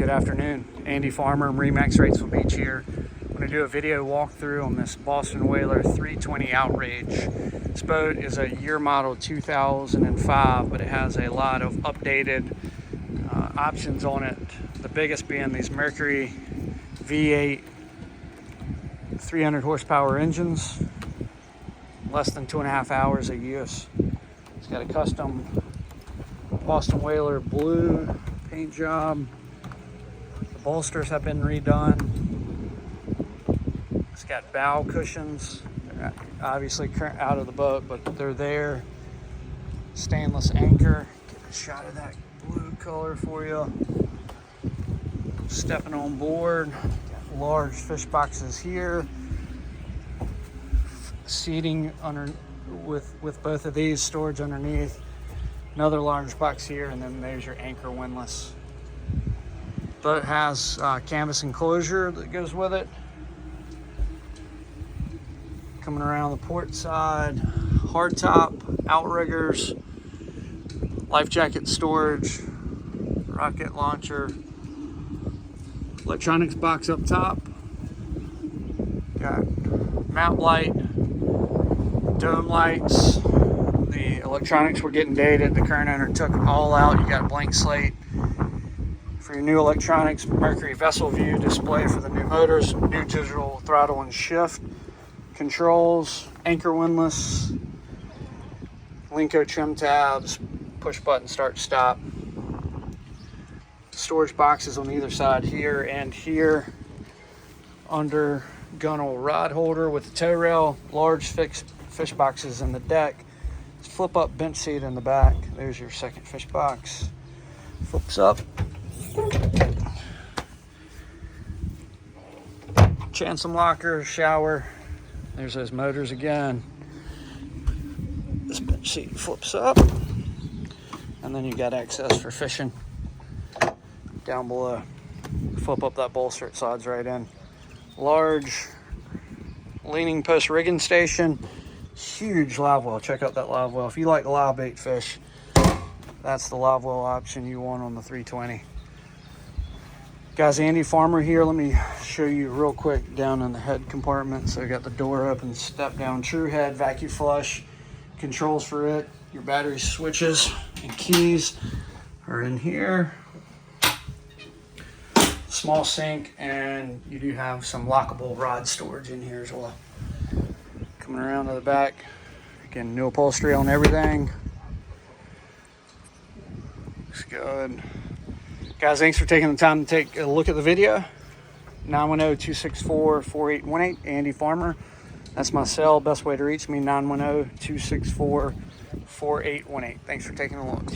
Good afternoon. Andy Farmer, MarineMax Wrightsville Beach here. I'm going to do a video walkthrough on this Boston Whaler 320 Outrage. This boat is a year model 2005, but it has a lot of updated options on it. The biggest being these Mercury V-8 300 horsepower engines, less than 2.5 hours of use. It's got a custom Boston Whaler blue paint job. The bolsters have been redone. It's got bow cushions. They're obviously out of the boat, but they're there. Stainless anchor. Get a shot of that blue color for you. Stepping on board. Got large fish boxes here. Seating under with both of these, storage underneath. Another large box here, and then there's your anchor windlass. Boat has canvas enclosure that goes with it. Coming around the port side, hardtop, outriggers, life jacket storage, rocket launcher, electronics box up top. Got mount light, dome lights. The electronics were getting dated. The current owner took it all out. You got a blank slate for your new electronics. Mercury vessel view display for the new motors, new digital throttle and shift controls, anchor windlass, Linko trim tabs, push button start stop, storage boxes on either side here and here, under gunnel rod holder with the tow rail, large fixed fish boxes in the deck, flip up bench seat in the back. There's your second fish box, flips up, transom locker, shower. There's those motors again. This bench seat flips up, and then you got access for fishing down below. Flip up that bolster, it slides right in. Large leaning post rigging station, huge live well. Check out that live well. If you like live bait fish, that's the live well option you want on the 320. Guys, Andy Farmer here. Let me show you real quick down in the head compartment. So I got the door open, step down, true head, vacuum flush, controls for it. Your battery switches and keys are in here. Small sink, and you do have some lockable rod storage in here as well. Coming around to the back, again, new upholstery on everything. Looks good. Guys, thanks for taking the time to take a look at the video. 910-264-4818, Andy Farmer. That's my cell. Best way to reach me, 910-264-4818. Thanks for taking a look.